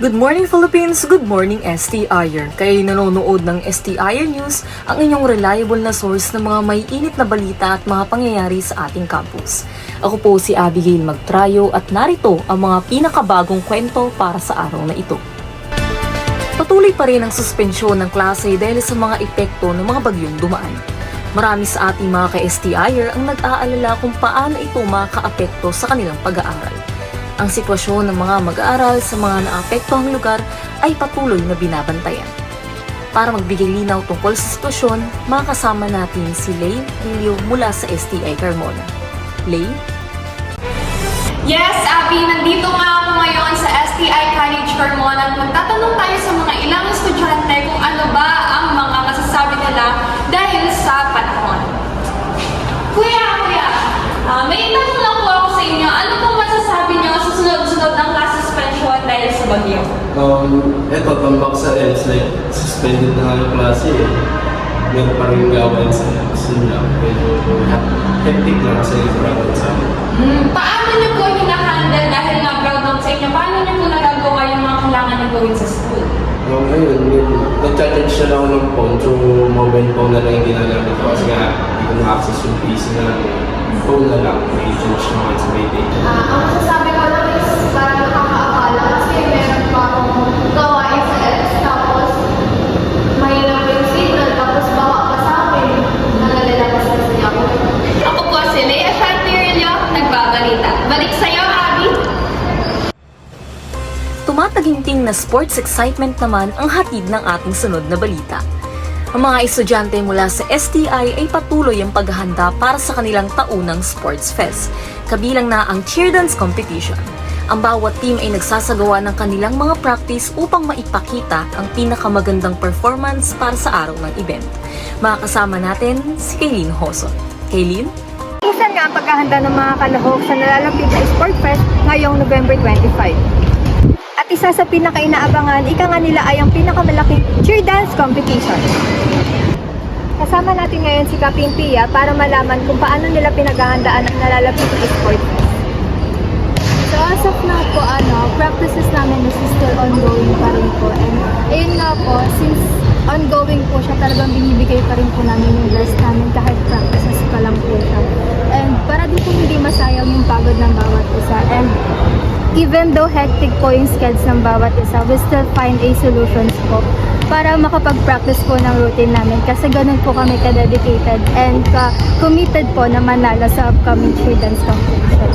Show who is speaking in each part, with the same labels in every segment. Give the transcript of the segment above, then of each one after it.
Speaker 1: Good morning Philippines! Good morning STIer! Kayo'y nanonood ng STIer News, ang inyong reliable na source ng mga may init na balita at mga pangyayari sa ating campus. Ako po si Abigail Magtrayo at narito ang mga pinakabagong kwento para sa araw na ito. Patuloy pa rin ang suspensyon ng klase dahil sa mga epekto ng mga bagyong dumaan. Marami sa ating mga ka-STIer ang nag-aalala kung paano ito makakaapekto sa kanilang pag-aaral. Ang sitwasyon ng mga mag-aaral sa mga naapektuhang lugar ay patuloy na binabantayan. Para magbigay linaw tungkol sa sitwasyon, makakasama natin si Lay Rilio mula sa STI Carmona. Lay?
Speaker 2: Yes, Abby, nandito nga ako ngayon sa STI College Carmona. Magtatanong tayo sa mga ilang estudyante kung ano ba ang mga masasabi nila dahil sa panahon. Kuya, may itanong lang po ako sa inyo. Ano pong masasabi niyo sa sunod-sunod ng class suspension dahil sa bagyo?
Speaker 3: Eto, tambak sa ELS, like, suspended na nga yung klase eh. Meron pa rin gawain sa senior. Medyo hectic lang kasi yung proud sa amin.
Speaker 2: Paano niyo po hinahandle dahil nga proud out sa inyo? Paano niyo po nagagawa yung mga kailangan niyo gawin sa school?
Speaker 3: Ngayon, nag-charge na lang ako ng phone. So, mobile phone na lang yung ginagamit ko kasi nga, hindi ko na-access yung PC na lang. Phone na lang, may charge na once may day.
Speaker 4: Ang masasabi ko lang is parang nakakaabala kasi meron pa akong gawain sa ELS tapos mahirap yung signal tapos baka pa sa akin nalalalakas na siya ako.
Speaker 2: Ako po si Lea Chantirillo, nagbabalita. Balik sa'yo, Abby!
Speaker 1: Tumataginting na sports excitement naman ang hatid ng ating sunod na balita. Ang mga estudyante mula sa STI ay patuloy ang paghahanda para sa kanilang taunang Sports Fest, kabilang na ang cheer dance competition. Ang bawat team ay nagsasagawa ng kanilang mga practice upang maipakita ang pinakamagandang performance para sa araw ng event. Makakasama natin si Kaylin Hoson. Kaylin?
Speaker 4: Minsan nga ang paghahanda ng mga kalahok sa nalalapit na Sport Fest ngayong November 25. At isa sa pinaka-inaabangan, ika nga nila ay ang pinakamalaking cheer dance competition. Kasama natin ngayon si Kaping Pia para malaman kung paano nila pinaghahandaan ang nalalapit na Sport Fest.
Speaker 5: So as of now po, practices namin is still ongoing pa rin po. And ayun nga po, since ongoing po siya, talagang binibigay pa rin po namin yung best namin kahit practices pa lang po siya. And para din po hindi masayang yung pagod ng bawat isa. And even though hectic po yung schedules ng bawat isa, we still find a solutions po para makapag-practice po ng routine namin kasi ganun po kami ka-dedicated and committed po na manalo sa upcoming cheer dance competition.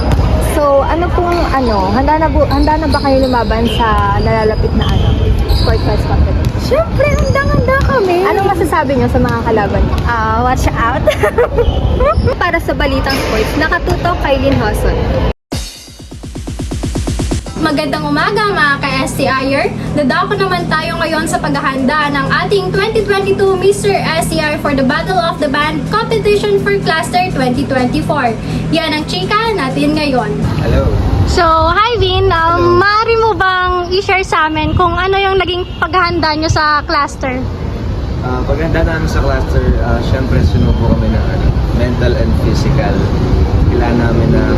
Speaker 4: So, handa na ba kayo lumaban sa nalalapit na Sport Fest competition?
Speaker 5: Siyempre, handang-handa kami!
Speaker 4: Anong masasabi niyo sa mga kalaban niyo?
Speaker 5: Watch out!
Speaker 4: Para sa Balitang Sports, nakatutok kay Lynn Hoson.
Speaker 5: Magandang umaga mga ka-STIer! Dadako naman tayo ngayon sa paghahanda ng ating 2022 Mr. STI for the Battle of the Band Competition for Cluster 2024. Yan ang chika natin ngayon.
Speaker 3: Hello!
Speaker 5: So, hi Vin! Maaari mo bang i-share sa amin kung ano yung naging paghahanda nyo sa cluster?
Speaker 6: Paghanda namin sa cluster, syempre sinubo kami ng mental and physical. Kailangan namin ng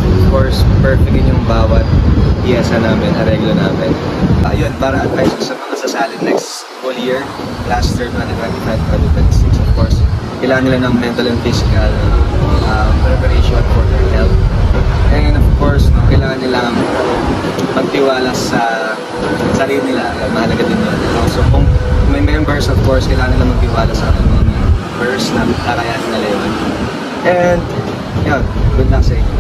Speaker 6: of course, perfectin yung bawat piyesa namin, areglo namin. Ayun, para advice ko sa mga sasali next school year, cluster 2025-2026. Of course, kailangan nila ng mental and physical preparation for their health. And of course, kailangan nilang magtiwala sa sarili nila. Mahalaga din yun. So, kung may members, of course, kailangan nila magtiwala sa mga members na kakayanin nila yun. And, yun, good luck sa inyo.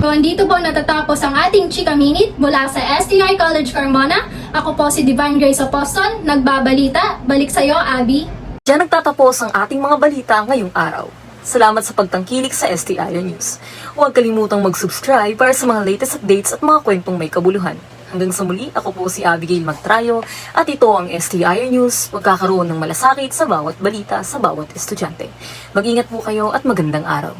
Speaker 5: Kung dito po natatapos ang ating Chika Minute mula sa STI College Carmona, ako po si Divine Grace Apostol, nagbabalita. Balik sa'yo, Abby.
Speaker 1: Diyan nagtatapos ang ating mga balita ngayong araw. Salamat sa pagtangkilik sa STI News. Huwag kalimutang mag-subscribe para sa mga latest updates at mga kwentong may kabuluhan. Hanggang sa muli, ako po si Abigail Magtrayo at ito ang STI News, magkakaroon ng malasakit sa bawat balita sa bawat estudyante. Mag-ingat po kayo at magandang araw.